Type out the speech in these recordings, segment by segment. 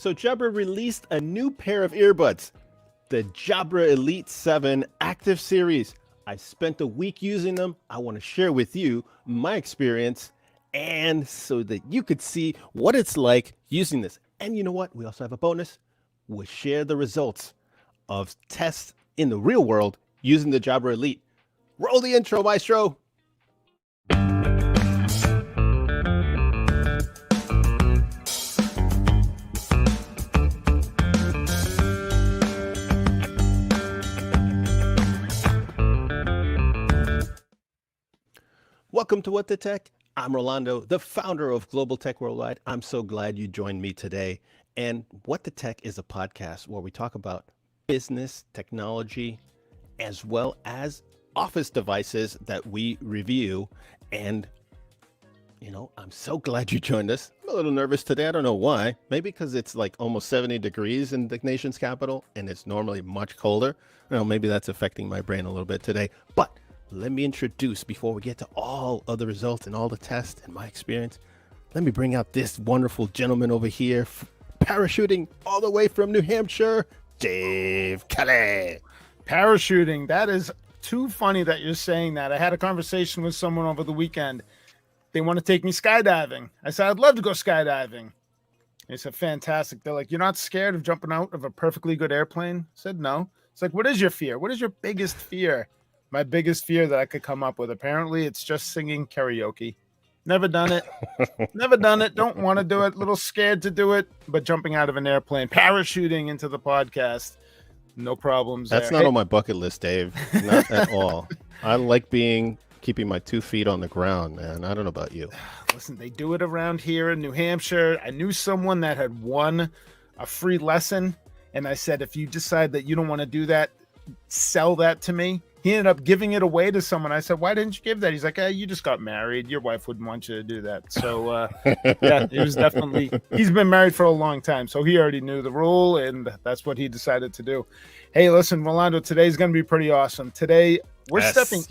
So Jabra released a new pair of earbuds, the Jabra Elite 7 Active Series. I spent a week using them. I want to share with you my experience and so that you could see what it's like using this. And you know what? We also have a bonus. We'll share the results of tests in the real world using the Jabra Elite. Roll the intro, maestro. Welcome to What the Tech. I'm Rolando, the founder of Global Tech Worldwide. I'm so glad you joined me today. And What the Tech is a podcast where we talk about business, technology, as well as office devices that we review. And, you know, I'm so glad you joined us. I'm a little nervous today. I don't know why. Maybe because it's like almost 70 degrees in the nation's capital and it's normally much colder. Maybe that's affecting my brain a little bit today. But let me introduce, before we get to all of the results and all the tests and my experience, let me bring out this wonderful gentleman over here, parachuting all the way from New Hampshire, Dave Kelly. Parachuting, that is too funny that you're saying that. I had a conversation with someone over the weekend. They want to take me skydiving. I said, I'd love to go skydiving. They said, fantastic. They're like, you're not scared of jumping out of a perfectly good airplane? I said, no. It's like, what is your fear? What is your biggest fear? My biggest fear that I could come up with. Apparently, it's just singing karaoke. Never done it. Never done it. Don't want to do it. A little scared to do it. But jumping out of an airplane, parachuting into the podcast, no problems. That's not on my bucket list, Dave. Not at all. I like keeping my 2 feet on the ground, man. I don't know about you. Listen, they do it around here in New Hampshire. I knew someone that had won a free lesson. And I said, if you decide that you don't want to do that, sell that to me. He ended up giving it away to someone. I said, why didn't you give that? He's like, you just got married. Your wife wouldn't want you to do that. So, yeah, it was definitely, he's been married for a long time. So he already knew the rule, and that's what he decided to do. Hey, listen, Rolando, today's going to be pretty awesome. Today, we're stepping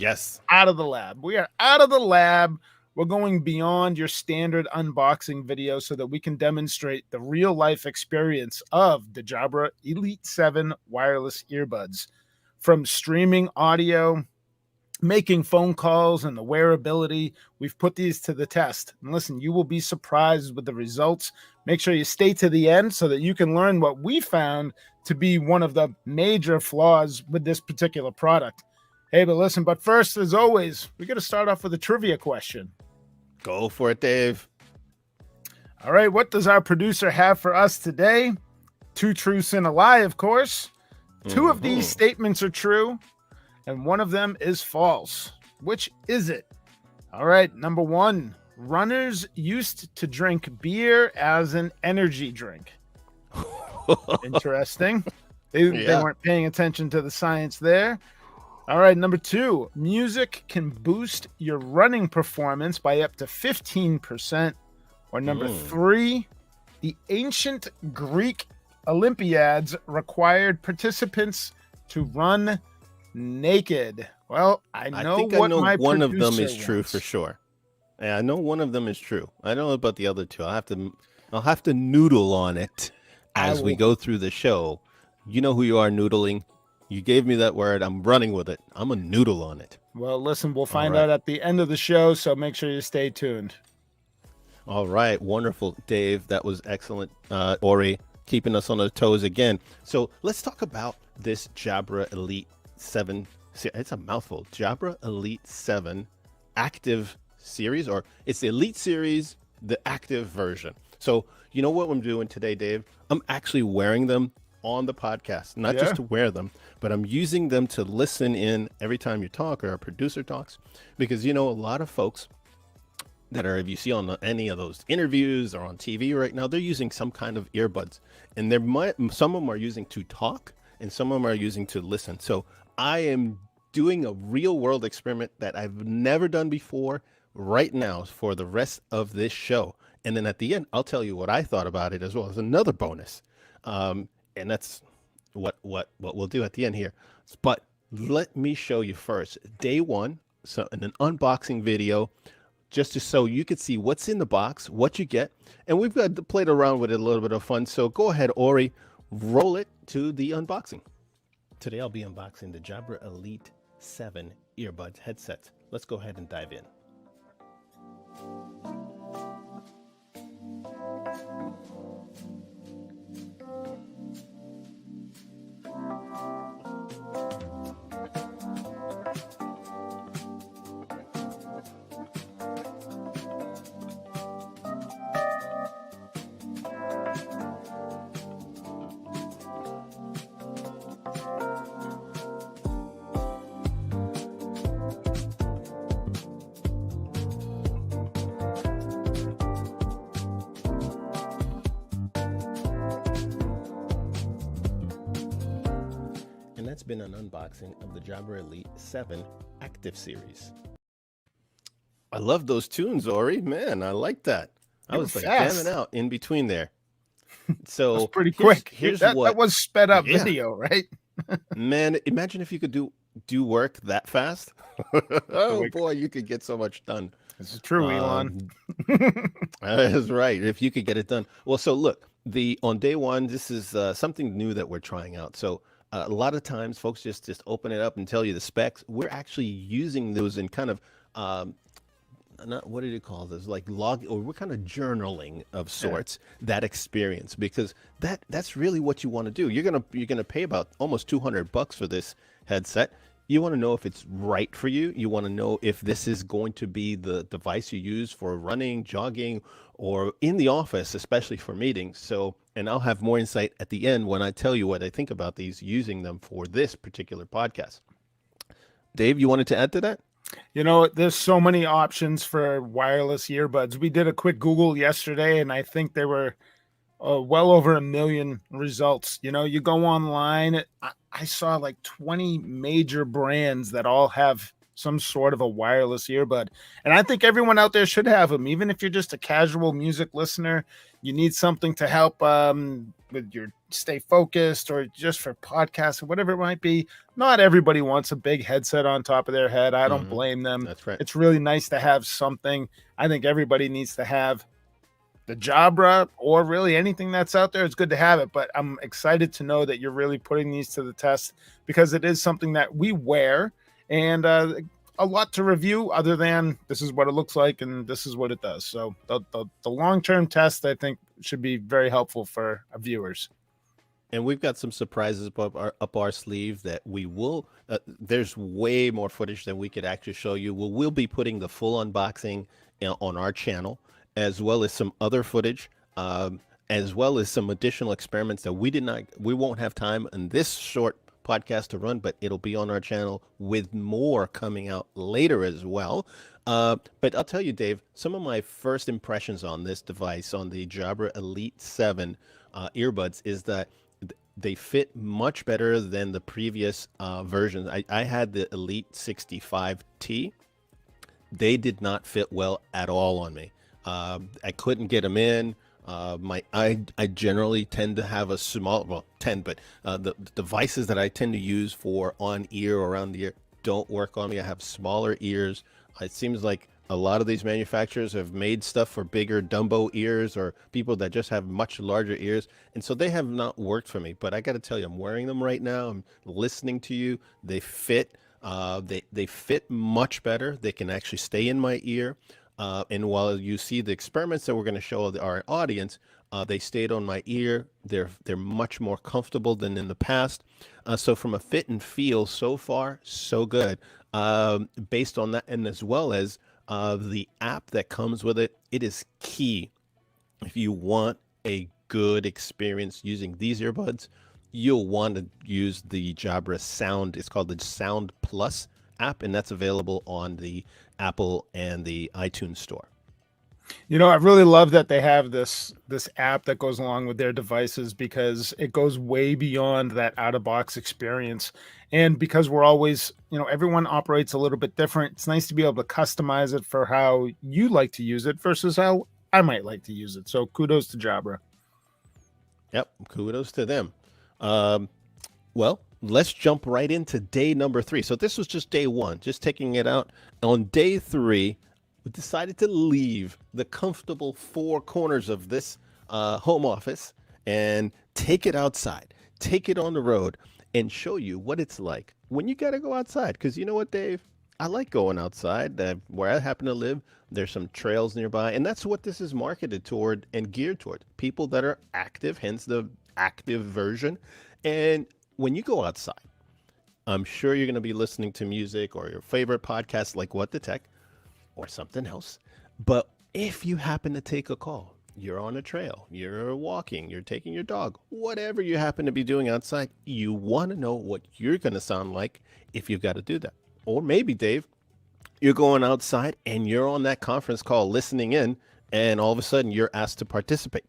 out of the lab. We are out of the lab. We're going beyond your standard unboxing video so that we can demonstrate the real life experience of the Jabra Elite 7 wireless earbuds. From streaming audio, making phone calls, and the wearability, we've put these to the test. And listen, you will be surprised with the results. Make sure you stay to the end so that you can learn what we found to be one of the major flaws with this particular product. Hey, but listen, but first, as always, we got to start off with a trivia question. Go for it, Dave. All right, what does our producer have for us today? 2 truths and a lie, of course. 2 of these statements are true, and 1 of them is false. Which is it? All right, number 1, runners used to drink beer as an energy drink. Interesting. They weren't paying attention to the science there. All right, number 2, music can boost your running performance by up to 15%. Or number 3, the ancient Greek Olympiads required participants to run naked. Well, I know one of them is true for sure. Yeah, I know one of them is true. I don't know about the other 2. I'll have to noodle on it as we go through the show. You know who you are, noodling. You gave me that word. I'm running with it. I'm a noodle on it. Well, listen, we'll find out at the end of the show, so make sure you stay tuned. All right. Wonderful, Dave. That was excellent. Ori, keeping us on our toes again. So let's talk about this Jabra Elite 7. It's a mouthful. Jabra Elite 7 Active Series, or it's the Elite Series, the active version. So you know what I'm doing today, Dave? I'm actually wearing them on the podcast, not just to wear them, but I'm using them to listen in every time you talk or a producer talks, because, you know, a lot of folks that are, if you see on any of those interviews or on TV right now, they're using some kind of earbuds, and some of them are using to talk and some of them are using to listen. So I am doing a real world experiment that I've never done before right now for the rest of this show. And then at the end, I'll tell you what I thought about it as well as another bonus. And that's what we'll do at the end here. But let me show you first. Day 1, so in an unboxing video, just so you could see what's in the box, what you get. And we've got played around with it a little bit of fun. So go ahead, Ori, roll it to the unboxing. Today I'll be unboxing the Jabra Elite 7 earbuds headsets. Let's go ahead and dive in. And that's been an unboxing of the Jabra Elite 7 Active Series. I love those tunes, Ori. Man, I like that. I was like jamming out in between there. So that's pretty quick. Here's that what was sped up video, right? Man, imagine if you could do work that fast. Oh boy, you could get so much done. This is true, Elon. That's right. If you could get it done. Well, so look, on day one, this is something new that we're trying out. So a lot of times folks just open it up and tell you the specs. We're actually using those in kind of not, what did you call this, like log, or we're kind of journaling of sorts, that experience, because that's really what you want to do. You're gonna pay about almost $200 for this headset. You want to know if it's right for you. You want to know if this is going to be the device you use for running, jogging, or in the office, especially for meetings. So, and I'll have more insight at the end when I tell you what I think about these, using them for this particular podcast. Dave, you wanted to add to that? You know, there's so many options for wireless earbuds. We did a quick Google yesterday, and I think there were well over 1 million results. You know, you go online, I saw like 20 major brands that all have some sort of a wireless earbud. And I think everyone out there should have them. Even if you're just a casual music listener, you need something to help with your stay focused, or just for podcasts or whatever it might be. Not everybody wants a big headset on top of their head. I don't blame them. That's right. It's really nice to have something. I think everybody needs to have the Jabra, or really anything that's out there. It's good to have it, but I'm excited to know that you're really putting these to the test, because it is something that we wear, and a lot to review other than this is what it looks like and this is what it does. So the long-term test, I think, should be very helpful for viewers. And we've got some surprises up our sleeve that we will, there's way more footage than we could actually show you. We'll be putting the full unboxing on our channel, as well as some other footage, as well as some additional experiments that we won't have time in this short podcast to run, but it'll be on our channel with more coming out later as well. But I'll tell you, Dave, some of my first impressions on this device, on the Jabra Elite 7 earbuds, is that they fit much better than the previous versions. I had the Elite 65T. They did not fit well at all on me. I couldn't get them in. I generally tend to have a small, but the devices that I tend to use for on ear or around the ear don't work on me. I have smaller ears. It seems like a lot of these manufacturers have made stuff for bigger Dumbo ears, or people that just have much larger ears. And so they have not worked for me, but I got to tell you, I'm wearing them right now. I'm listening to you. They fit, they fit much better. They can actually stay in my ear. And while you see the experiments that we're going to show our audience, they stayed on my ear. They're much more comfortable than in the past. So from a fit and feel, so far, so good. Based on that, and as well as the app that comes with it, it is key. If you want a good experience using these earbuds, you'll want to use the Jabra Sound. It's called the Sound Plus app, and that's available on the Apple and the iTunes store. You know, I really love that they have this app that goes along with their devices, because it goes way beyond that out-of-box experience. And because we're always, you know, everyone operates a little bit different, it's nice to be able to customize it for how you like to use it versus how I might like to use it. So kudos to Jabra. Yep, kudos to them. Well, let's jump right into day number 3. So this was just day 1, just taking it out. On day 3, decided to leave the comfortable four corners of this home office and take it outside, take it on the road, and show you what it's like when you got to go outside. Because you know what, Dave? I like going outside. Where I happen to live, there's some trails nearby, and that's what this is marketed toward and geared toward. People that are active, hence the active version. And when you go outside, I'm sure you're going to be listening to music or your favorite podcast like What the Tech or something else. But if you happen to take a call, you're on a trail, you're walking, you're taking your dog, whatever you happen to be doing outside, you want to know what you're going to sound like if you've got to do that. Or maybe, Dave, you're going outside and you're on that conference call listening in, and all of a sudden you're asked to participate.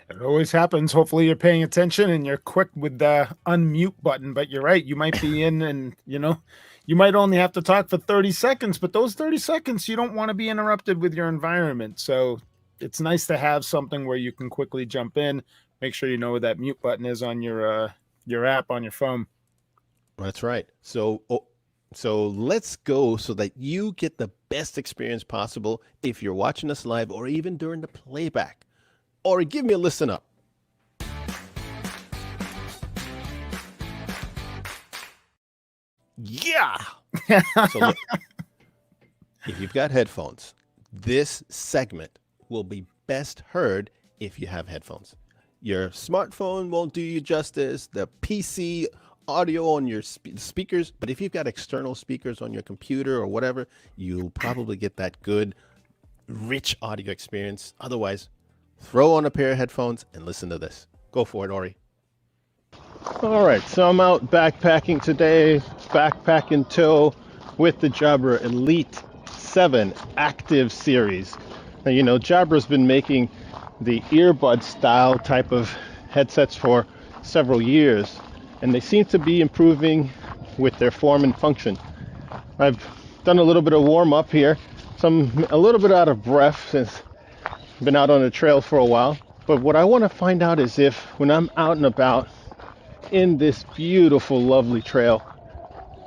It always happens. Hopefully you're paying attention and you're quick with the unmute button, but you're right. You might be in and, you might only have to talk for 30 seconds, but those 30 seconds, you don't want to be interrupted with your environment. So it's nice to have something where you can quickly jump in. Make sure you know where that mute button is on your app on your phone. That's right. So let's go so that you get the best experience possible if you're watching us live or even during the playback. Or give me a listen up. Yeah. So look, if you've got headphones, this segment will be best heard if you have headphones. Your smartphone won't do you justice. The PC audio on your speakers, but if you've got external speakers on your computer or whatever, you'll probably get that good, rich audio experience. Otherwise, throw on a pair of headphones and listen to this. Go for it, Ori. All right, so I'm out backpacking today, backpack in tow with the Jabra Elite 7 Active Series. Now, Jabra's been making the earbud style type of headsets for several years, and they seem to be improving with their form and function. I've done a little bit of warm up here, so I'm a little bit out of breath since I've been out on the trail for a while. But what I want to find out is if when I'm out and about in this beautiful, lovely trail,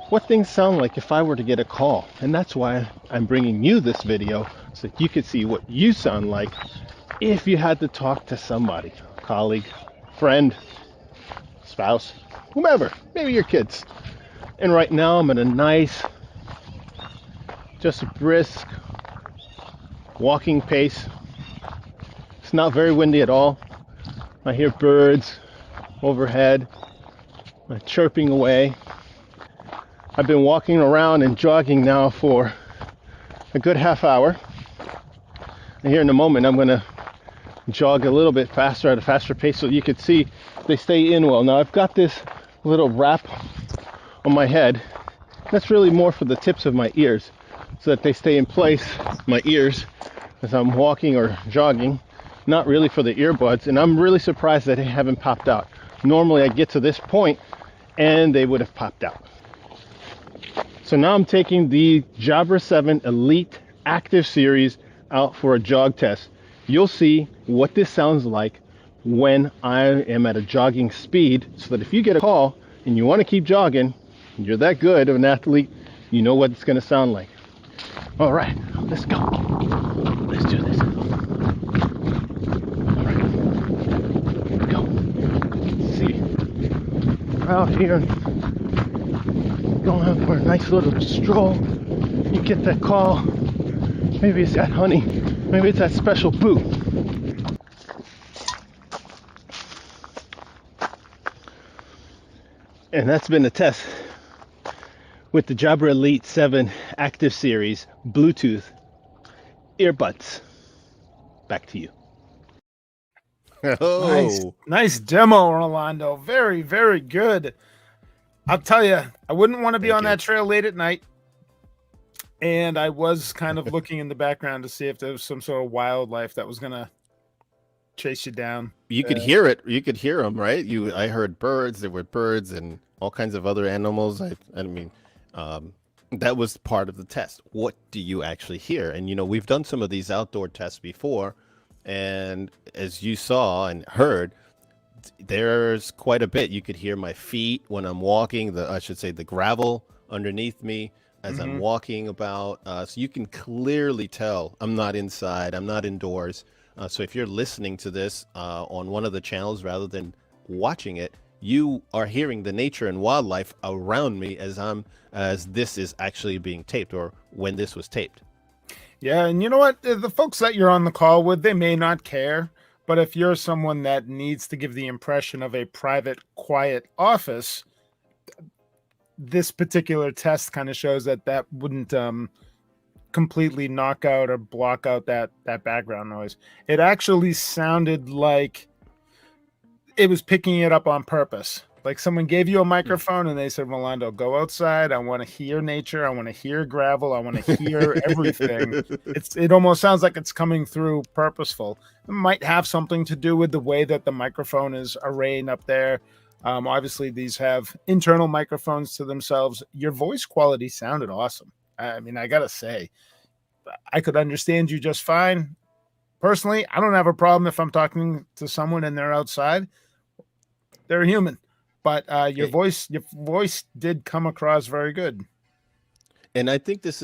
what things sound like if I were to get a call. And that's why I'm bringing you this video, so that you could see what you sound like if you had to talk to somebody, colleague, friend, spouse, whomever, maybe your kids. And right now I'm at a nice, just brisk walking pace. It's not very windy at all. I hear birds overhead chirping away. I've been walking around and jogging now for a good half hour. And here in a moment, I'm going to jog a little bit faster at a faster pace so you can see they stay in well. Now I've got this little wrap on my head. That's really more for the tips of my ears so that they stay in place, my ears, as I'm walking or jogging. Not really for the earbuds, and I'm really surprised that they haven't popped out. Normally I get to this point and they would have popped out. So now I'm taking the Jabra 7 Elite Active Series out for a jog test. You'll see what this sounds like when I am at a jogging speed, so that if you get a call and you want to keep jogging, you're that good of an athlete, you know what it's going to sound like. All right, let's go. Let's do this. Out here going out for a nice little stroll. You get that call, maybe it's that honey, maybe it's that special boo. And that's been a test with the Jabra Elite 7 Active Series Bluetooth earbuds. Back to you. Oh. Nice demo, Orlando. Very, very good. I'll tell you, I wouldn't want to be on that trail late at night. And I was kind of looking in the background to see if there was some sort of wildlife that was going to chase you down. You could hear it. You could hear them, right? I heard birds. There were birds and all kinds of other animals. That was part of the test. What do you actually hear? And, we've done some of these outdoor tests before. And as you saw and heard, there's quite a bit. You could hear my feet when I'm walking, the gravel underneath me. as I'm walking about. So you can clearly tell I'm not inside, I'm not indoors. So if you're listening to this on one of the channels rather than watching it, you are hearing the nature and wildlife around me as this is actually being taped, or when this was taped. Yeah, and you know what? The folks that you're on the call with, they may not care, but if you're someone that needs to give the impression of a private, quiet office, this particular test kind of shows that that wouldn't completely knock out or block out that background noise. It actually sounded like it was picking it up on purpose. Like someone gave you a microphone and they said, Rolando, go outside. I want to hear nature. I want to hear gravel. I want to hear everything. It almost sounds like it's coming through purposeful. It might have something to do with the way that the microphone is arrayed up there. Obviously, these have internal microphones to themselves. Your voice quality sounded awesome. I mean, I got to say, I could understand you just fine. Personally, I don't have a problem if I'm talking to someone and they're outside. They're human. But your voice did come across very good. And I think this,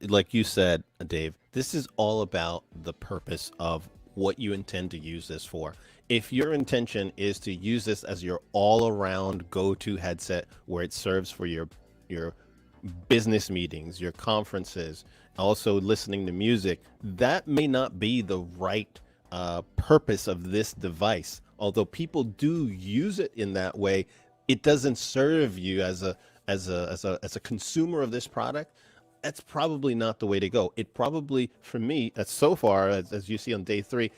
like you said, Dave, this is all about the purpose of what you intend to use this for. If your intention is to use this as your all-around go-to headset where it serves for your business meetings, your conferences, also listening to music, that may not be the right purpose of this device. Although people do use it in that way, it doesn't serve you as a consumer of this product. That's probably not the way to go. It probably, for me, so far as you see on day 3,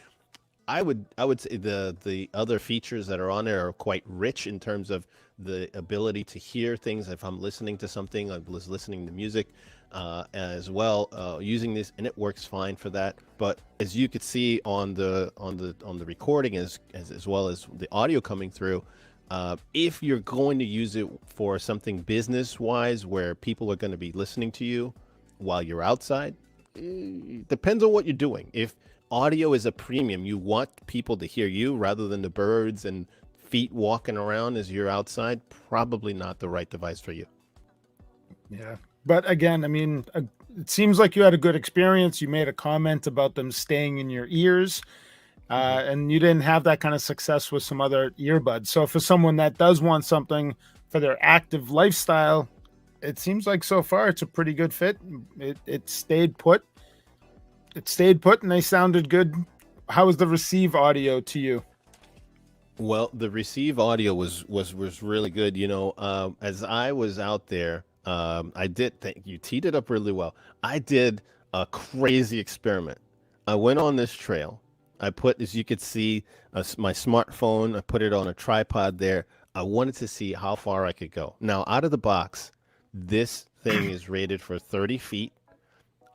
I would say the other features that are on there are quite rich in terms of the ability to hear things. If I'm listening to something, I was listening to music as well, using this, and it works fine for that. But as you could see on the recording, as well as the audio coming through, if you're going to use it for something business wise, where people are going to be listening to you while you're outside, depends on what you're doing. If audio is a premium, you want people to hear you rather than the birds and feet walking around as you're outside, probably not the right device for you. Yeah. But again, I mean, it seems like you had a good experience. You made a comment about them staying in your ears, and you didn't have that kind of success with some other earbuds. So for someone that does want something for their active lifestyle, it seems like so far it's a pretty good fit. It stayed put. It stayed put, and they sounded good. How was the receive audio to you? Well, the receive audio was really good. You know, as I was out there, I did think you teed it up really well. I did a crazy experiment. I went on this trail. I put, as you could see, my smartphone, I put it on a tripod there. I wanted to see how far I could go. Now, out of the box, this thing is rated for 30 feet,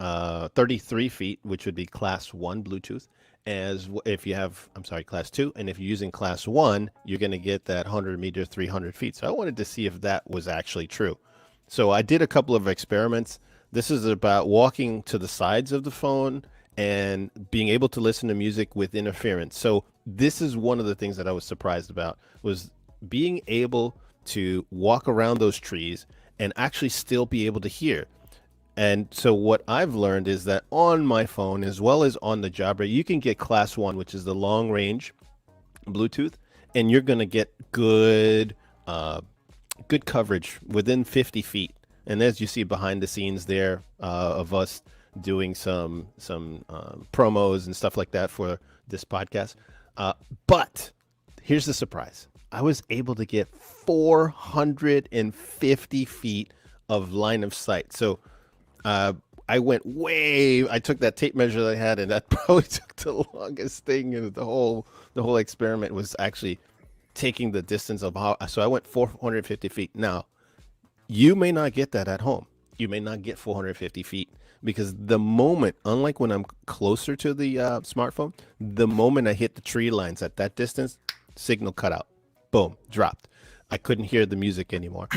33 feet, which would be class 1 Bluetooth. If you have, I'm sorry, class 2. And if you're using class 1, you're going to get that 100 meter, 300 feet. So I wanted to see if that was actually true. So I did a couple of experiments. This is about walking to the sides of the phone and being able to listen to music with interference. So this is one of the things that I was surprised about, was being able to walk around those trees and actually still be able to hear. And so what I've learned is that on my phone, as well as on the Jabra, you can get class 1, which is the long range Bluetooth, and you're going to get good coverage within 50 feet. And as you see behind the scenes there of us doing some promos and stuff like that for this podcast. But here's the surprise. I was able to get 450 feet of line of sight. So I took that tape measure that I had, and that probably took the longest thing. And the whole experiment was actually taking the distance of so I went 450 feet. Now, you may not get that at home. You may not get 450 feet, because the moment, unlike when I'm closer to the smartphone, the moment I hit the tree lines at that distance, signal cut out. Boom, dropped. I couldn't hear the music anymore.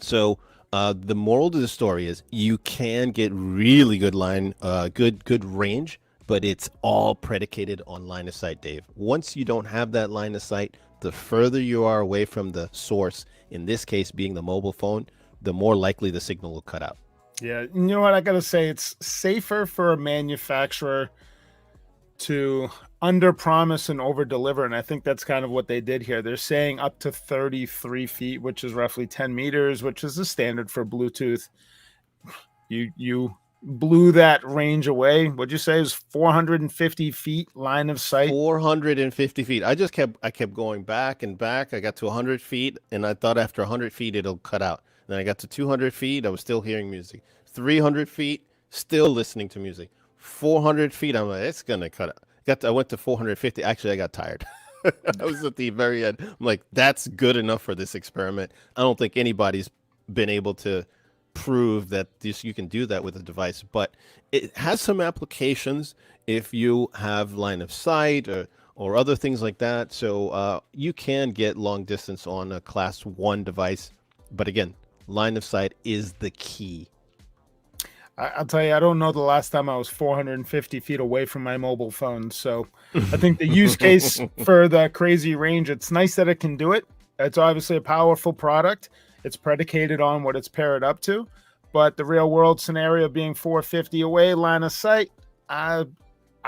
So the moral of the story is you can get really good good range, but it's all predicated on line of sight, Dave. Once you don't have that line of sight, the further you are away from the source, in this case being the mobile phone, the more likely the signal will cut out. Yeah, you know what I gotta say? It's safer for a manufacturer to under promise and over deliver. And I think that's kind of what they did here. They're saying up to 33 feet, which is roughly 10 meters, which is the standard for Bluetooth. You blew that range away. What'd you say is 450 feet line of sight? 450 feet. I kept going back and back. I got to 100 feet, and I thought after 100 feet it'll cut out. Then I got to 200 feet. I was still hearing music. 300 feet, still listening to music. 400 feet, I'm like, it's gonna cut out. I went to 450. Actually, I got tired. I was at the very end. I'm like, that's good enough for this experiment. I don't think anybody's been able to prove that you can do that with a device, but it has some applications if you have line of sight or other things like that. So you can get long distance on a class 1 device, but again, line of sight is the key. I'll tell you, I don't know the last time I was 450 feet away from my mobile phone. So I think the use case for the crazy range, it's nice that it can do it. It's obviously a powerful product. It's predicated on what it's paired up to. But the real world scenario being 450 away, line of sight, I'd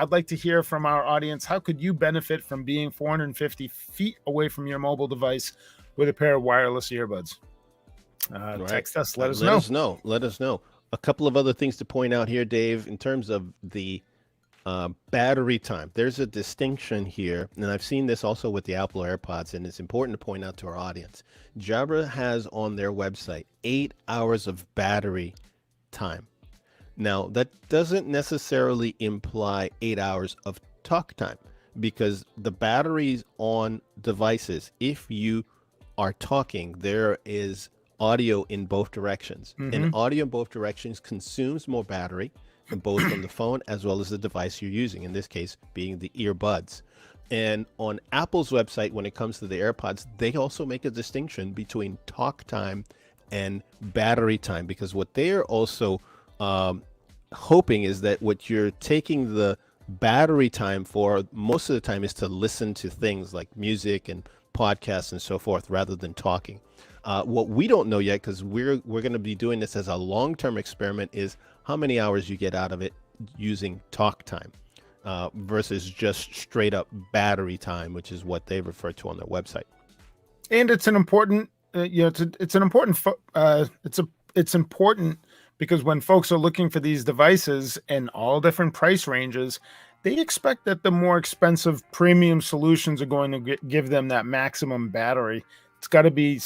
like to hear from our audience. How could you benefit from being 450 feet away from your mobile device with a pair of wireless earbuds? Right. Text us. Let us know. Let us know. A couple of other things to point out here, Dave, in terms of the battery time. There's a distinction here, and I've seen this also with the Apple AirPods, and it's important to point out to our audience. Jabra has on their website 8 hours of battery time. Now, that doesn't necessarily imply 8 hours of talk time, because the batteries on devices, if you are talking, there is audio in both directions. And audio in both directions consumes more battery, both from the phone as well as the device you're using, in this case being the earbuds. And on Apple's website, when it comes to the AirPods, they also make a distinction between talk time and battery time, because what they're also hoping is that what you're taking the battery time for most of the time is to listen to things like music and podcasts and so forth, rather than talking. What we don't know yet, because we're going to be doing this as a long-term experiment, is how many hours you get out of it using talk time versus just straight up battery time, which is what they refer to on their website. And it's an important, it's important because when folks are looking for these devices in all different price ranges, they expect that the more expensive premium solutions are going to give them that maximum battery. It's got to be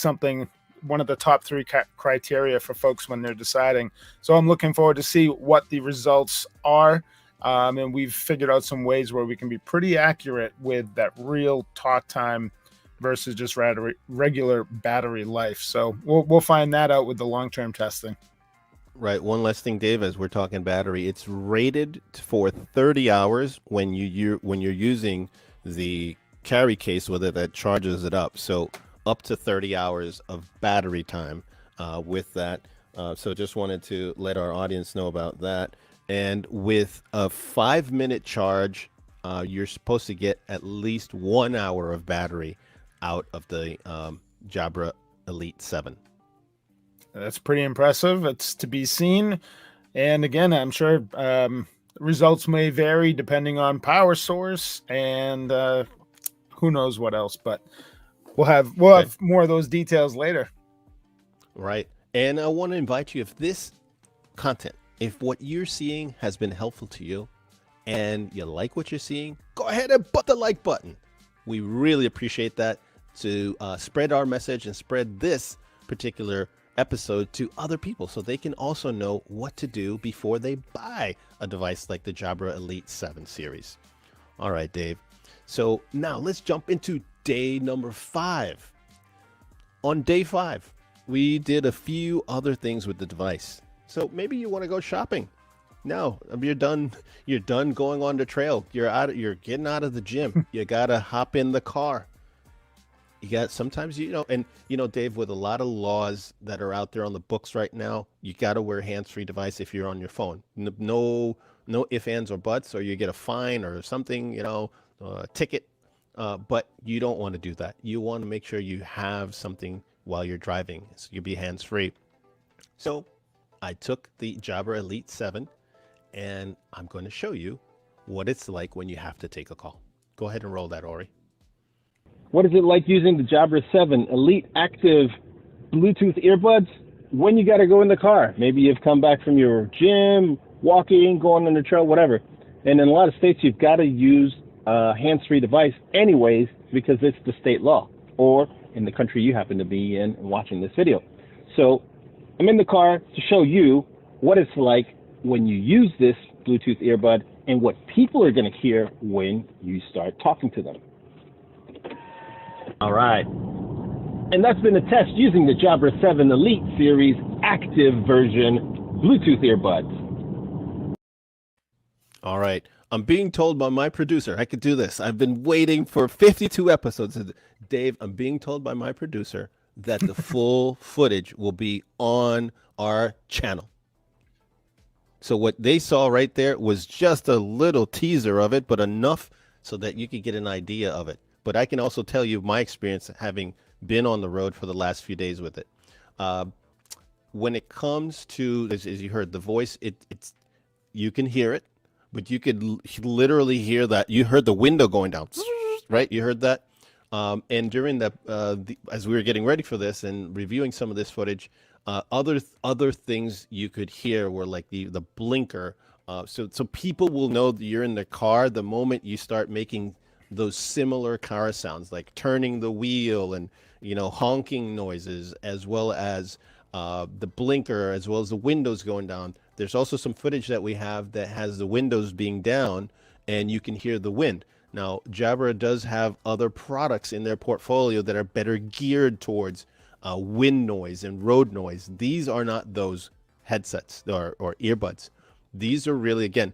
one of the top 3 criteria for folks when they're deciding. So I'm looking forward to see what the results are. And we've figured out some ways where we can be pretty accurate with that real talk time versus just regular battery life. So we'll find that out with the long-term testing. Right. One last thing, Dave, as we're talking battery, it's rated for 30 hours when you're using the carry case, whether that charges it up. So up to 30 hours of battery time with that. So just wanted to let our audience know about that. And with a 5-minute charge, you're supposed to get at least 1 hour of battery out of the Jabra Elite 7. That's pretty impressive. It's to be seen. And again, I'm sure results may vary depending on power source and who knows what else, but we'll have more of those details later. Right. And I want to invite you, if this content, if what you're seeing has been helpful to you and you like what you're seeing, go ahead and put the like button. We really appreciate that, to spread our message and spread this particular episode to other people so they can also know what to do before they buy a device like the Jabra Elite 7 series. All right, Dave. So now let's jump into day number 5. On day 5, we did a few other things with the device. So maybe you want to go shopping. No, you're done going on the trail. You're getting out of the gym. You got to hop in the car. You got sometimes, Dave, with a lot of laws that are out there on the books right now, you got to wear a hands-free device if you're on your phone. No ifs, ands, or buts, or you get a fine or something, a ticket. But you don't want to do that. You want to make sure you have something while you're driving, so you'll be hands-free. So I took the Jabra Elite 7 and I'm going to show you what it's like when you have to take a call. Go ahead and roll that, Ori. What is it like using the Jabra 7 Elite Active Bluetooth earbuds when you got to go in the car? Maybe you've come back from your gym, walking, going on the trail, whatever. And in a lot of states, you've got to use a hands-free device anyways because it's the state law, or in the country you happen to be in and watching this video. So I'm in the car to show you what it's like when you use this Bluetooth earbud and what people are going to hear when you start talking to them. All right. And that's been a test using the Jabra 7 Elite Series Active version Bluetooth earbuds. All right. I'm being told by my producer I could do this. I've been waiting for 52 episodes. Dave, I'm being told by my producer that the full footage will be on our channel. So what they saw right there was just a little teaser of it, but enough so that you could get an idea of it. But I can also tell you my experience having been on the road for the last few days with it. When it comes to, as you heard, the voice, it's you can hear it, but you could literally hear that. You heard the window going down, right? You heard that. And during as we were getting ready for this and reviewing some of this footage, other things you could hear were like the blinker. So people will know that you're in the car the moment you start making those similar car sounds, like turning the wheel and honking noises, as well as the blinker, as well as the windows going down. There's also some footage that we have that has the windows being down, and you can hear the wind. Now, Jabra does have other products in their portfolio that are better geared towards wind noise and road noise. These are not those headsets or earbuds. These are really, again,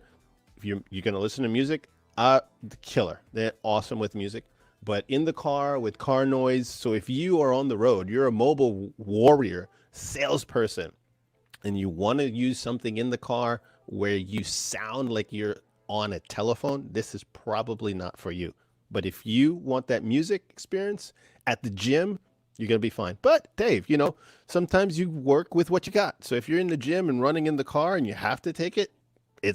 if you're going to listen to music, the killer. They're awesome with music, but in the car with car noise. So if you are on the road, you're a mobile warrior salesperson, and you want to use something in the car where you sound like you're on a telephone, this is probably not for you. But if you want that music experience at the gym, you're going to be fine. But Dave, sometimes you work with what you got. So if you're in the gym and running in the car and you have to take it, you're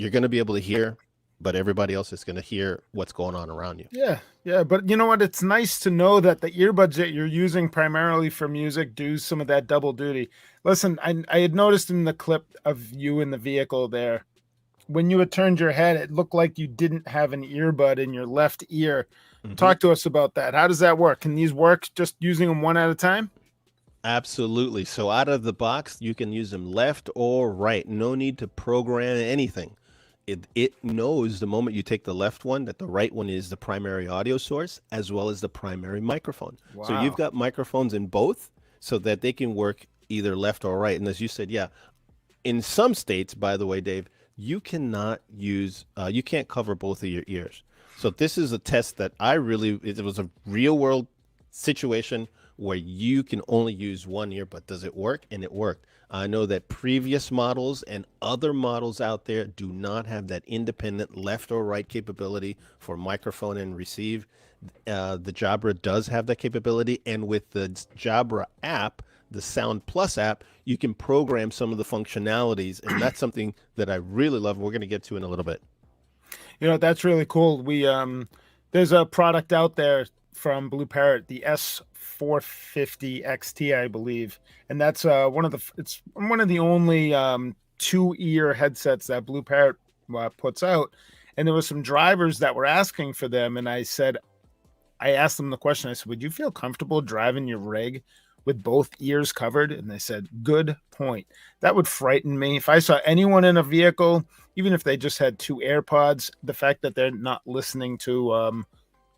going to be able to hear, but everybody else is going to hear what's going on around you. Yeah. But you know what? It's nice to know that the earbuds that you're using primarily for music do some of that double duty. Listen, I had noticed in the clip of you in the vehicle there, when you had turned your head, it looked like you didn't have an earbud in your left ear. Mm-hmm. Talk to us about that. How does that work? Can these work just using them one at a time? Absolutely. So out of the box, you can use them left or right. No need to program anything. It knows the moment you take the left one that the right one is the primary audio source as well as the primary microphone. Wow. So you've got microphones in both so that they can work either left or right. And as you said, yeah, in some states, by the way, Dave, you cannot use, you can't cover both of your ears. So this is a test that it was a real world situation where you can only use one ear, but does it work? And it worked. I know that previous models and other models out there do not have that independent left or right capability for microphone and receive. The Jabra does have that capability. And with the Jabra app, the Sound Plus app, you can program some of the functionalities. And that's something that I really love. We're going to get to in a little bit. That's really cool. There's a product out there from Blue Parrot, the S450 XT, I believe, and that's one of the only 2-ear headsets that Blue Parrot puts out. And there were some drivers that were asking for them, and I asked them the question. I said, "Would you feel comfortable driving your rig with both ears covered?" And they said, "Good point." That would frighten me if I saw anyone in a vehicle, even if they just had 2 AirPods. The fact that they're not listening to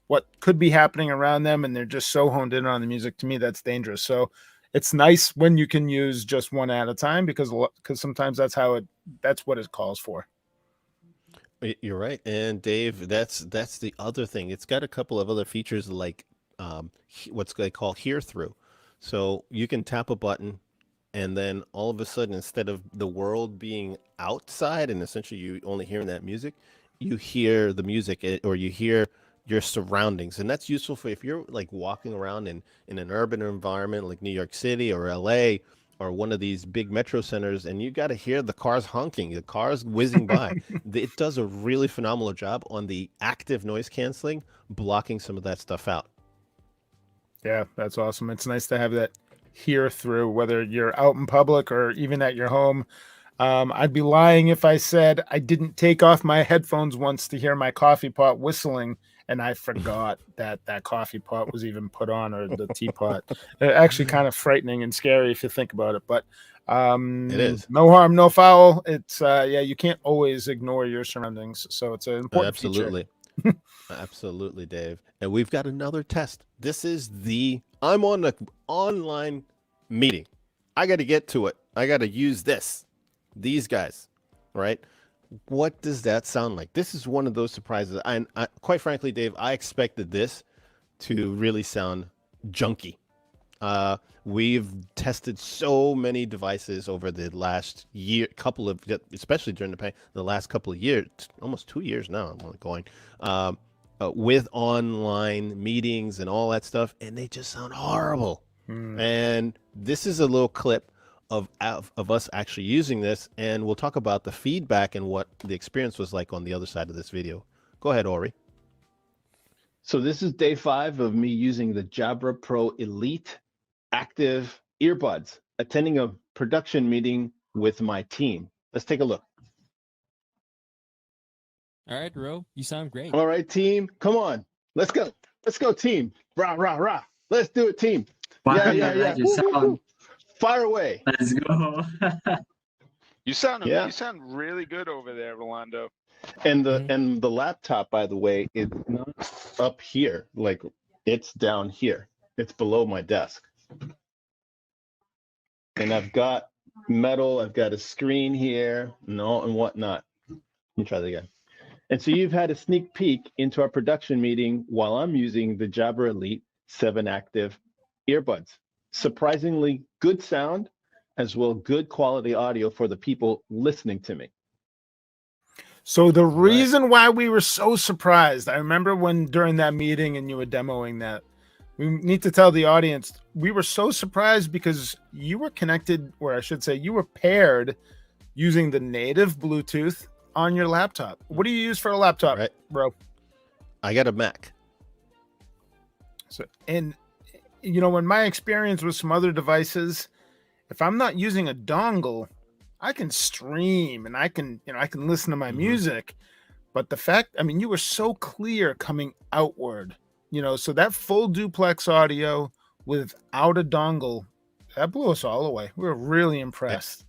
what could be happening around them, and they're just so honed in on the music, to me, that's dangerous. So it's nice when you can use just one at a time, because sometimes that's what it calls for. You're right. And Dave, that's the other thing. It's got a couple of other features like what's they call HearThrough. So you can tap a button, and then all of a sudden, instead of the world being outside and essentially you only hearing that music, you hear the music, or you hear your surroundings. And that's useful for if you're like walking around in an urban environment like New York City or LA, or one of these big metro centers, and you got to hear the cars honking, the cars whizzing by. It does a really phenomenal job on the active noise canceling, blocking some of that stuff out. Yeah, that's awesome. It's nice to have that hear through, whether you're out in public or even at your home. I'd be lying if I said I didn't take off my headphones once to hear my coffee pot whistling, and I forgot that coffee pot was even put on, or the teapot. Actually kind of frightening and scary if you think about it, but It is. no harm, no foul. It's you can't always ignore your surroundings, so it's an important Absolutely. Absolutely, Dave. And we've got another test. This is I'm on an online meeting. I got to get to it. I got to use these guys, right? What does that sound like? This is one of those surprises. And quite frankly, Dave, I expected this to really sound junky. We've tested so many devices over the last year, especially during the last couple of years, almost 2 years now. I'm going with online meetings and all that stuff, and they just sound horrible. And this is a little clip of us actually using this, and we'll talk about the feedback and what the experience was like on the other side of this video. Go ahead, Ori. So this is day 5 of me using the Jabra Pro Elite active earbuds, attending a production meeting with my team. Let's take a look. All right, Ro, you sound great. All right, team, come on. Let's go. Let's go, team. Rah, rah, rah. Let's do it, team. Yeah. Woo-hoo-hoo. Fire away. Let's go. You sound really good over there, Rolando. And the laptop, by the way, is not up here. Like, it's down here. It's below my desk. And I've got metal. I've got a screen here and whatnot. Let me try that again. And so you've had a sneak peek into our production meeting while I'm using the Jabra Elite 7 active earbuds. Surprisingly good sound, as well good quality audio for the people listening to me. So the reason why we were so surprised, I remember when during that meeting and you were demoing that, we need to tell the audience, we were so surprised because you were connected, or I should say you were paired using the native Bluetooth on your laptop. What do you use for a laptop, bro? I got a Mac. So, and in my experience with some other devices, if I'm not using a dongle, I can stream and I can listen to my music. But the fact, you were so clear coming outward, so that full duplex audio without a dongle, that blew us all away. We were really impressed.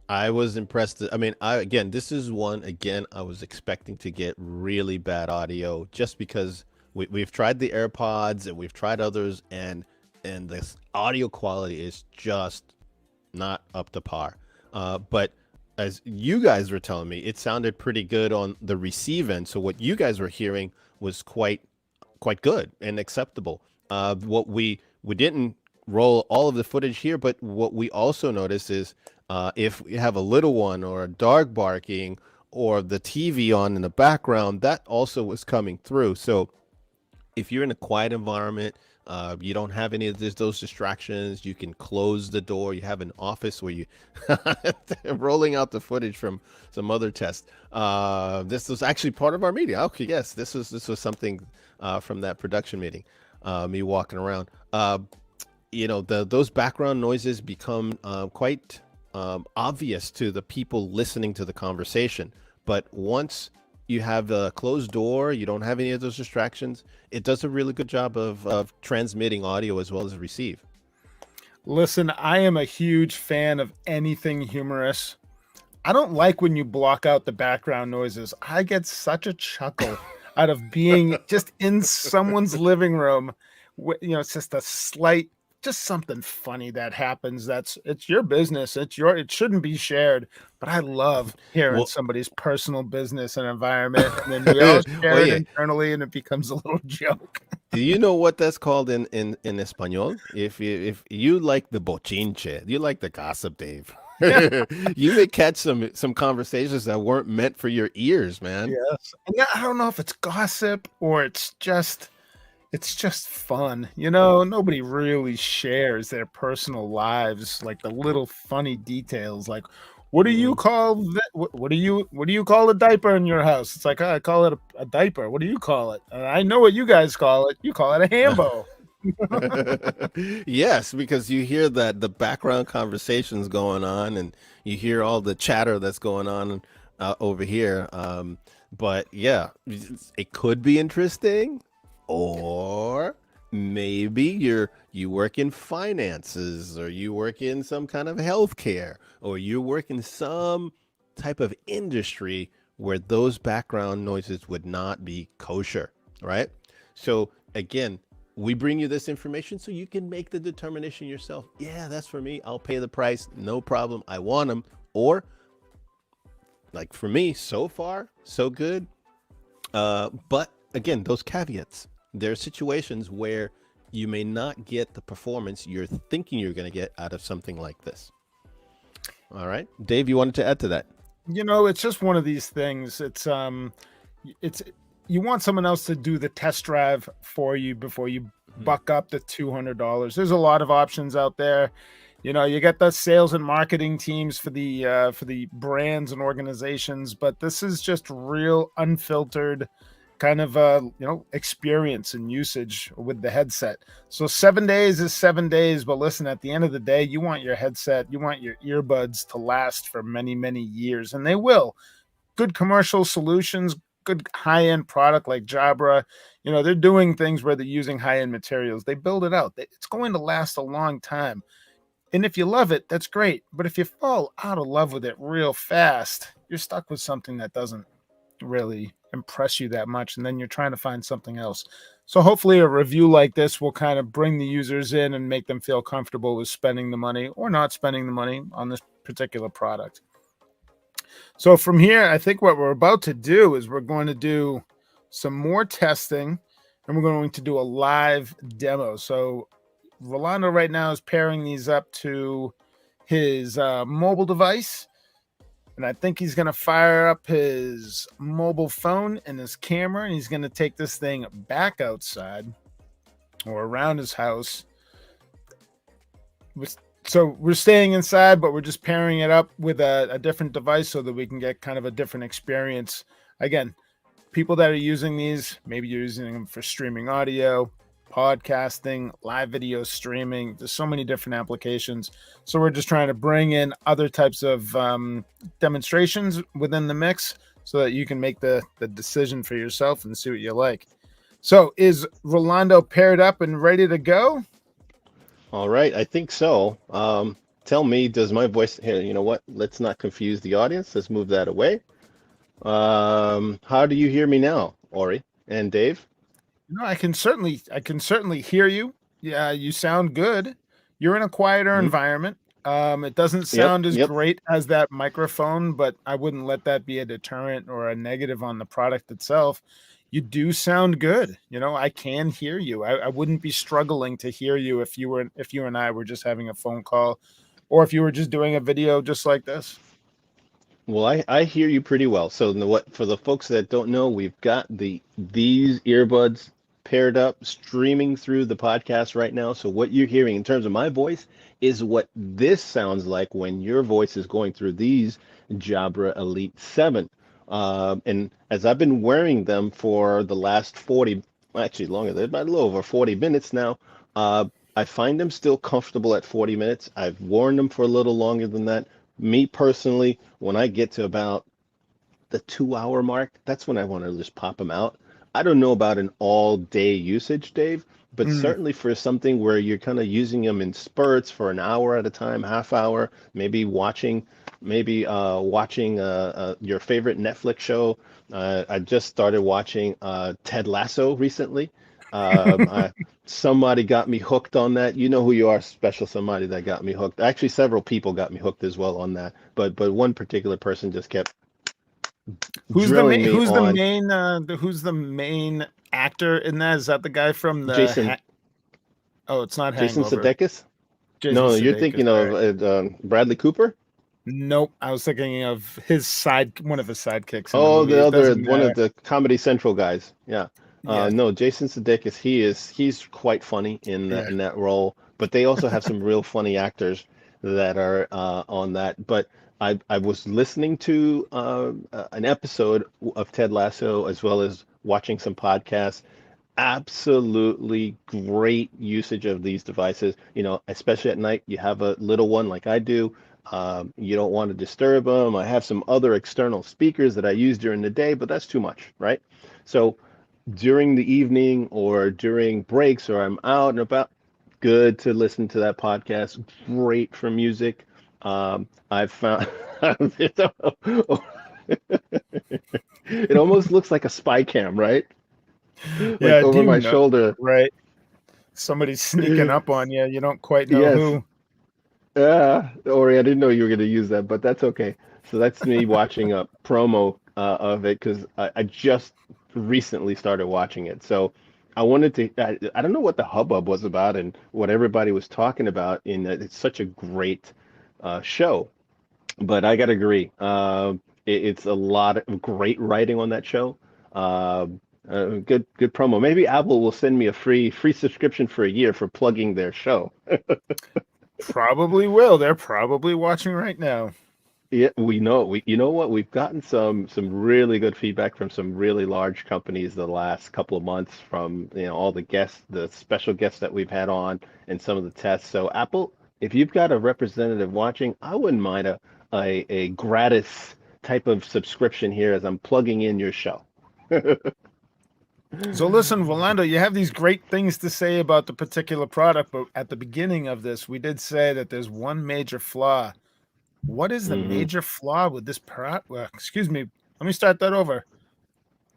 I was impressed. This is one, I was expecting to get really bad audio just because we've tried the AirPods and we've tried others, and this audio quality is just not up to par. But as you guys were telling me, it sounded pretty good on the receive end. So what you guys were hearing was quite good and acceptable. What we didn't roll all of the footage here, but what we also noticed is if we have a little one or a dog barking or the TV on in the background, that also was coming through. So if you're in a quiet environment, you don't have any of those distractions, you can close the door. You have an office where you rolling out the footage from some other tests. This was actually part of our meeting. Okay, yes, this was something from that production meeting. Me walking around. Those background noises become quite obvious to the people listening to the conversation. But once you have a closed door, you don't have any of those distractions, it does a really good job of transmitting audio as well as receive. Listen, I am a huge fan of anything humorous. I don't like when you block out the background noises. I get such a chuckle out of being just in someone's living room. It's just just something funny that happens. It's your business. It shouldn't be shared. But I love hearing somebody's personal business and environment, and then we all share it internally, and it becomes a little joke. Do you know what that's called in Espanol? If you like the bochinche, you like the gossip, Dave. You may catch some conversations that weren't meant for your ears, man. Yes. And I don't know if it's gossip or it's just it's just fun. Nobody really shares their personal lives, like the little funny details, like what do you call that? What do you call a diaper in your house? It's like, oh, I call it a diaper. What do you call it? I know what you guys call it. You call it a hambo. Yes, because you hear that the background conversations going on, and you hear all the chatter that's going on over here. But yeah, it could be interesting, or maybe you work in finances, or you work in some kind of healthcare, or you work in some type of industry where those background noises would not be kosher, right? So again, we bring you this information so you can make the determination yourself. Yeah, that's for me. I'll pay the price. No problem. I want them. Or like for me, so far, so good. But again, those caveats. There are situations where you may not get the performance you're thinking you're going to get out of something like this. All right. Dave, you wanted to add to that? It's just one of these things. It's you want someone else to do the test drive for you before you buck up the $200. There's a lot of options out there. You get the sales and marketing teams for the brands and organizations, but this is just real unfiltered kind of experience and usage with the headset. So 7 days is 7 days, but listen, at the end of the day, you want your headset, you want your earbuds to last for many, many years, and they will. Good commercial solutions, good high-end product like Jabra, they're doing things where they're using high-end materials. They build it out. It's going to last a long time. And if you love it, that's great. But if you fall out of love with it real fast, you're stuck with something that doesn't really impress you that much. And then you're trying to find something else. So hopefully a review like this will kind of bring the users in and make them feel comfortable with spending the money or not spending the money on this particular product. So from here, I think what we're about to do is we're going to do some more testing, and we're going to do a live demo. So Rolando right now is pairing these up to his mobile device, and I think he's going to fire up his mobile phone and his camera, and he's going to take this thing back outside or around his house. So we're staying inside, but we're just pairing it up with a different device so that we can get kind of a different experience. Again, people that are using these, maybe you're using them for streaming audio, podcasting, live video streaming. There's so many different applications. So we're just trying to bring in other types of demonstrations within the mix so that you can make the decision for yourself and see what you like. So is Rolando paired up and ready to go? All right, I think so. Tell me, does my voice here? You know what? Let's not confuse the audience. Let's move that away. How do you hear me now, Ori and Dave? I can certainly hear you. Yeah, you sound good. You're in a quieter environment. It doesn't sound as great as that microphone, but I wouldn't let that be a deterrent or a negative on the product itself. You do sound good. I can hear you. I wouldn't be struggling to hear you if you and I were just having a phone call, or if you were just doing a video just like this. Well, I hear you pretty well. So for the folks that don't know, we've got these earbuds paired up, streaming through the podcast right now. So what you're hearing in terms of my voice is what this sounds like when your voice is going through these Jabra Elite 7. And as I've been wearing them for the last 40, actually longer, they're about a little over 40 minutes now, I find them still comfortable at 40 minutes. I've worn them for a little longer than that. Me personally, when I get to about the 2-hour mark, that's when I want to just pop them out. I don't know about an all-day usage, Dave, but certainly for something where you're kind of using them in spurts for an hour at a time, half hour, maybe watching your favorite Netflix show. I just started watching Ted Lasso recently. Somebody got me hooked on that. You know who you are, special somebody that got me hooked. Actually, several people got me hooked as well on that. But one particular person just kept Who's the main actor in that? Is that the guy from the Jason? It's not Jason Hangover. Sudeikis? No, you're thinking of Bradley Cooper? Nope, I was thinking of one of his sidekicks. Oh, the other one of the Comedy Central guys. Yeah. Yeah, No, Jason Sudeikis, he's quite funny in yeah. that role, but they also have some real funny actors that are on that. But I was listening to an episode of Ted Lasso as well as watching some podcasts. Absolutely great usage of these devices. Especially at night, you have a little one like I do. You don't want to disturb them. I have some other external speakers that I use during the day, but that's too much, right? So during the evening or during breaks or I'm out and about, good to listen to that podcast. Great for music. I've found it almost looks like a spy cam, right? Like Yeah, do over you my know? shoulder. Right. Somebody's sneaking up on you. You don't quite know Yes. who. Yeah, Ori, I didn't know you were going to use that, but that's okay. So that's me watching a promo of it because I just recently started watching it. So I wanted to, I don't know what the hubbub was about and what everybody was talking about in that it's such a great show. But I got to agree, it's a lot of great writing on that show. Good promo. Maybe Apple will send me a free subscription for a year for plugging their show. Probably will. They're probably watching right now. Yeah, we know you know what? We've gotten some really good feedback from some really large companies the last couple of months from, all the guests, the special guests that we've had on and some of the tests. So Apple, if you've got a representative watching, I wouldn't mind a gratis type of subscription here as I'm plugging in your show. So listen, Rolando, you have these great things to say about the particular product, but at the beginning of this, we did say that there's one major flaw. What is the hmm major flaw with this product? Well, excuse me. Let me start that over.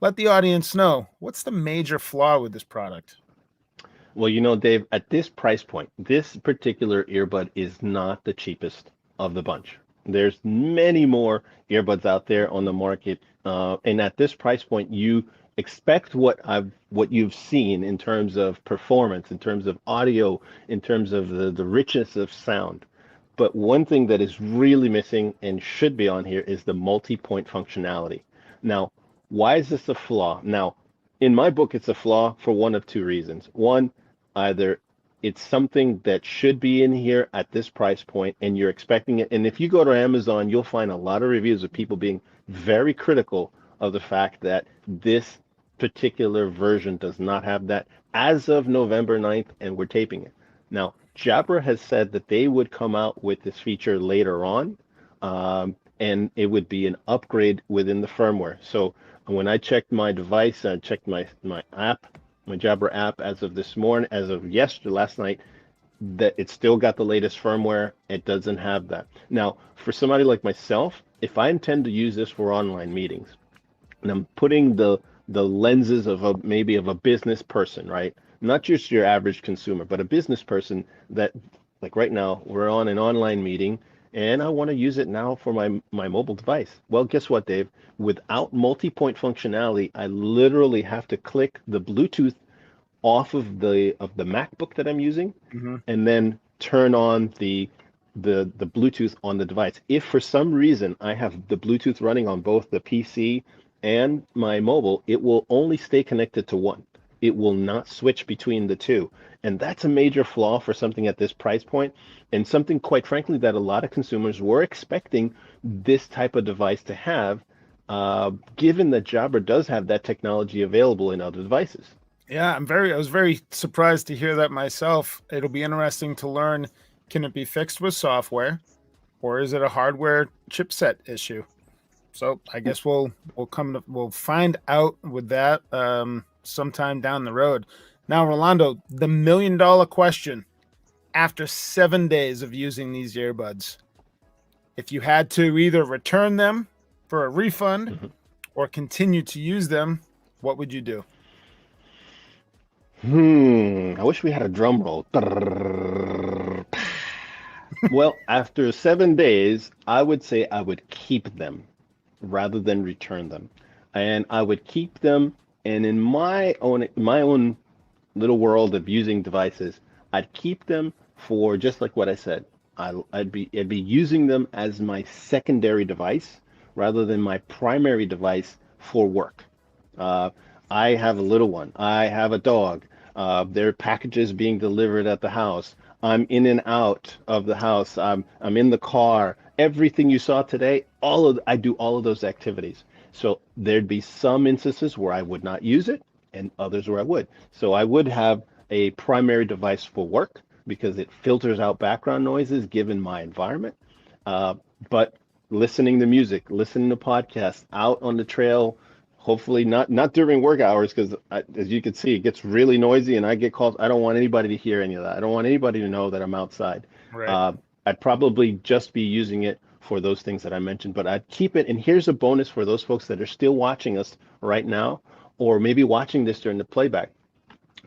Let the audience know what's the major flaw with this product. Well, Dave, at this price point, this particular earbud is not the cheapest of the bunch. There's many more earbuds out there on the market, and at this price point, you expect what you've seen in terms of performance, in terms of audio, in terms of the richness of sound. But one thing that is really missing and should be on here is the multi-point functionality. Now, why is this a flaw? Now, in my book, it's a flaw for one of two reasons. One, either it's something that should be in here at this price point and you're expecting it. And if you go to Amazon, you'll find a lot of reviews of people being very critical of the fact that this particular version does not have that as of November 9th, and we're taping it. Now, Jabra has said that they would come out with this feature later on, and it would be an upgrade within the firmware. So when I checked my device, I checked my app, my Jabra app as of this morning, as of last night, that it still got the latest firmware. It doesn't have that. Now, for somebody like myself, if I intend to use this for online meetings, and I'm putting the lenses of maybe of a business person, right? Not just your average consumer, but a business person that, like right now, we're on an online meeting and I want to use it now for my mobile device. Well, guess what, Dave? Without multi-point functionality, I literally have to click the Bluetooth off of the MacBook that I'm using Mm-hmm. and then turn on the Bluetooth on the device. If for some reason I have the Bluetooth running on both the PC and my mobile, it will only stay connected to one. It will not switch between the two. And that's a major flaw for something at this price point, and something, quite frankly, that a lot of consumers were expecting this type of device to have, given that Jabra does have that technology available in other devices. Yeah, I was very surprised to hear that myself. It'll be interesting to learn, can it be fixed with software or is it a hardware chipset issue? So I guess we'll find out with that sometime down the road. Now, Rolando, the $1 million question: after 7 days of using these earbuds, if you had to either return them for a refund Mhm. or continue to use them, what would you do? I wish we had a drum roll. Well, after 7 days, I would say I would keep them rather than return them. And I would keep them, and in my own little world of using devices, I'd keep them for just like what I said. I'd be using them as my secondary device rather than my primary device for work. Uh, I have a little one. I have a dog. There are packages being delivered at the house. I'm in and out of the house. I'm in the car. Everything you saw today, I do all of those activities. So there'd be some instances where I would not use it, and others where I would. So I would have a primary device for work because it filters out background noises given my environment. Uh, but listening to music, listening to podcasts out on the trail, hopefully not during work hours because as you can see, it gets really noisy and I get calls. I don't want anybody to hear any of that. I don't want anybody to know that I'm outside. Right. I'd probably just be using it for those things that I mentioned, but I'd keep it. And here's a bonus for those folks that are still watching us right now, or maybe watching this during the playback.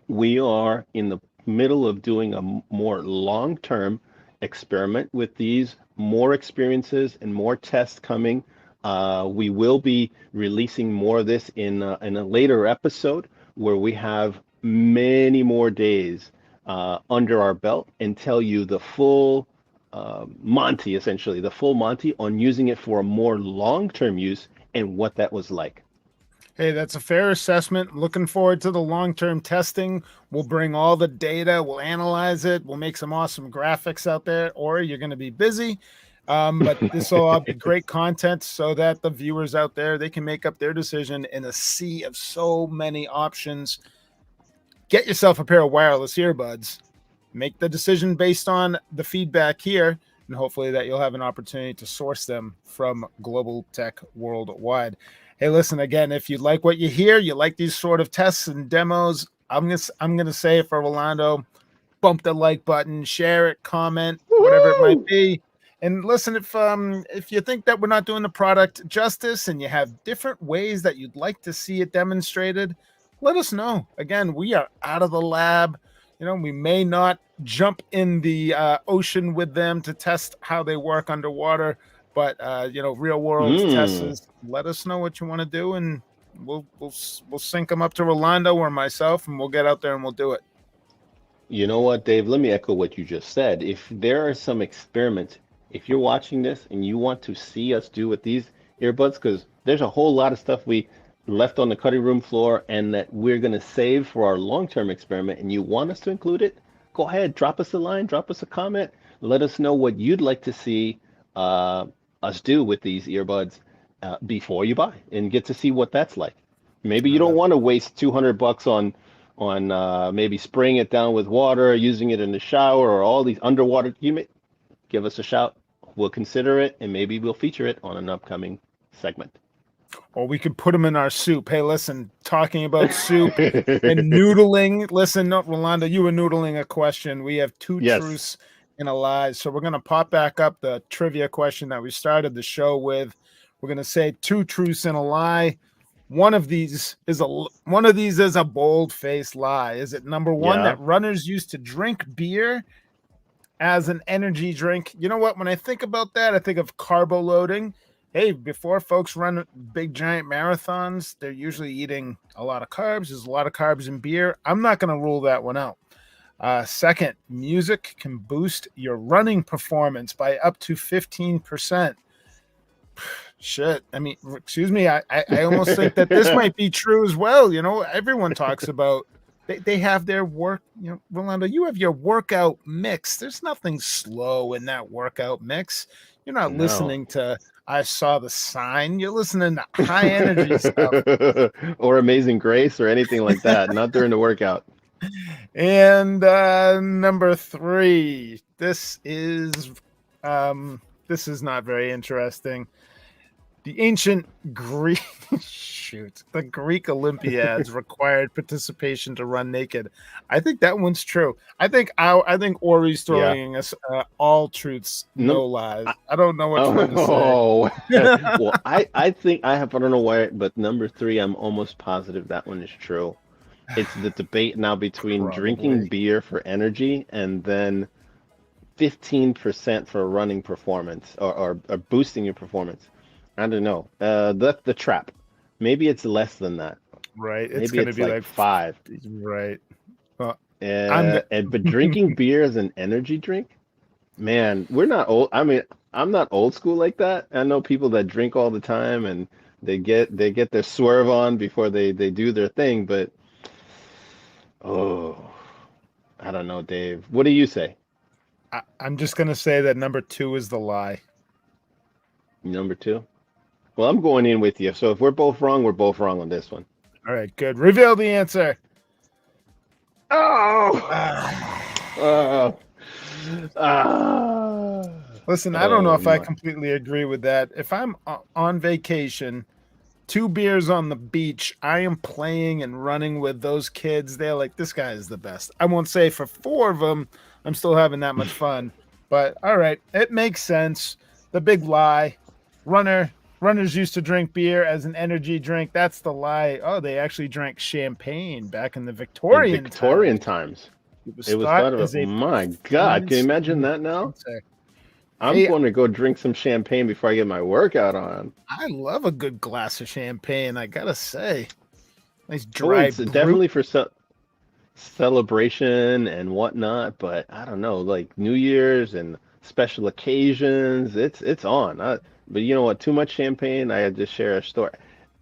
We are in the middle of doing a more long-term experiment with these, more experiences and more tests coming. We will be releasing more of this in a later episode where we have many more days under our belt and tell you the full Monty, essentially, the full Monty on using it for a more long-term use and what that was like. Hey, that's a fair assessment. Looking forward to the long-term testing. We'll bring all the data. We'll analyze it. We'll make some awesome graphics out there. Or you're going to be busy. But this will all be great content so that the viewers out there, they can make up their decision in a sea of so many options. Get yourself a pair of wireless earbuds. Make the decision based on the feedback here. And hopefully that you'll have an opportunity to source them from Global Tech Worldwide. Hey, listen, again, if you like what you hear, you like these sort of tests and demos, I'm gonna say for Rolando, bump the like button, share it, comment, whatever it might be. And listen, if you think that we're not doing the product justice and you have different ways that you'd like to see it demonstrated, let us know. Again, we are out of the lab. We may not jump in the ocean with them to test how they work underwater. But real world tests. Let us know what you want to do, and we'll sync them up to Rolando or myself, and we'll get out there and we'll do it. You know what, Dave? Let me echo what you just said. If there are some experiments, if you're watching this and you want to see us do with these earbuds, because there's a whole lot of stuff we left on the cutting room floor and that we're going to save for our long-term experiment, and you want us to include it, go ahead, drop us a line, drop us a comment, let us know what you'd like to see us do with these earbuds before you buy and get to see what that's like. Maybe you don't want to waste $200 on maybe spraying it down with water, using it in the shower, or all these underwater. Give us a shout. We'll consider it, and maybe we'll feature it on an upcoming segment. Or we could put them in our soup. Hey, listen, talking about soup and noodling. Listen, no, Rolando, you were noodling a question. We have two truths and a lie. So we're going to pop back up the trivia question that we started the show with. We're going to say two truths and a lie. One of these is a bold-faced lie. Is it number one that runners used to drink beer as an energy drink? You know what? When I think about that, I think of carbo loading. Hey, before folks run big giant marathons, they're usually eating a lot of carbs. There's a lot of carbs in beer. I'm not going to rule that one out. Second, music can boost your running performance by up to 15%. Shit. I mean, excuse me. I almost think that this might be true as well. Everyone talks about they have their work. Rolando, you have your workout mix. There's nothing slow in that workout mix. You're not listening to I Saw the Sign. You're listening to high energy stuff. Or Amazing Grace or anything like that. Not during the workout. And number 3, this is not very interesting. The ancient Greek the Greek Olympiads required participation to run naked. I think that one's true. I think Ori's throwing us all truths, no lies. I don't know which one to say. Well, I think I don't know why, but number 3, I'm almost positive that one is true. It's the debate now between drinking beer for energy and then 15% for running performance or boosting your performance. I don't know. The trap. Maybe it's less than that. Right. It's going to be like 5. Right. Well, but drinking beer as an energy drink, man, we're not old. I mean, I'm not old school like that. I know people that drink all the time and They get their swerve on before they do their thing, but oh, I don't know, Dave. What do you say? I'm just gonna say that number 2 is the lie. Number 2? Well, I'm going in with you. So if we're both wrong, we're both wrong on this one. All right, good. Reveal the answer. Oh! Ah. Listen, I don't know if I completely agree with that. If I'm on vacation, 2 beers on the beach, I am playing and running with those kids. They're like, this guy is the best. I won't say for 4 of them, I'm still having that much fun. But all right, it makes sense. The big lie. Runners used to drink beer as an energy drink. That's the lie. Oh, they actually drank champagne back in the Victorian times. It was thought of it. My God, can you imagine that now? I'm going to go drink some champagne before I get my workout on. I love a good glass of champagne, I gotta say. Nice dry. It's definitely for celebration and whatnot, but I don't know, like New Year's and special occasions, it's on. But you know what? Too much champagne. I had to share a story.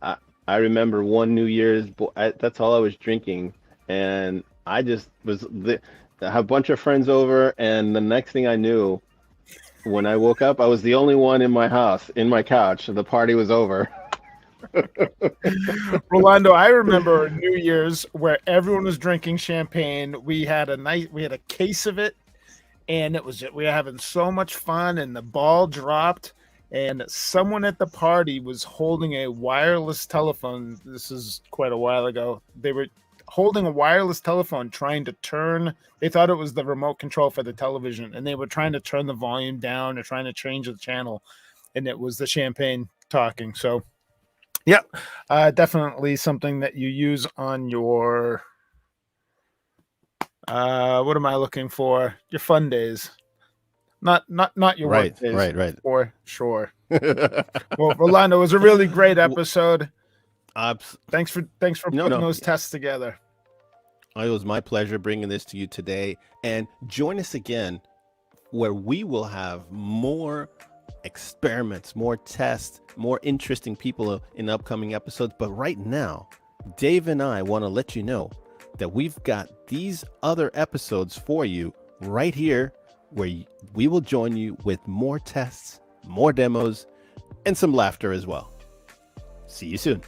I remember one New Year's. That's all I was drinking, and I just was. I had a bunch of friends over, and the next thing I knew, when I woke up, I was the only one in my house, in my couch. The party was over. Rolando, I remember New Year's where everyone was drinking champagne. We had a case of it, and we were having so much fun, and the ball dropped, and someone at the party was holding a wireless telephone. This is quite a while ago. They were holding a wireless telephone trying to turn. They thought it was the remote control for the television, and they were trying to turn the volume down or trying to change the channel, and it was the champagne talking. So yeah, definitely something that you use on your what am I looking for? Your fun days. Not your work days. Right. For sure. Well, Rolando, it was a really great episode. Thanks for putting those tests together. It was my pleasure bringing this to you today. And join us again where we will have more experiments, more tests, more interesting people in upcoming episodes. But right now, Dave and I want to let you know that we've got these other episodes for you right here, where we will join you with more tests, more demos, and some laughter as well. See you soon.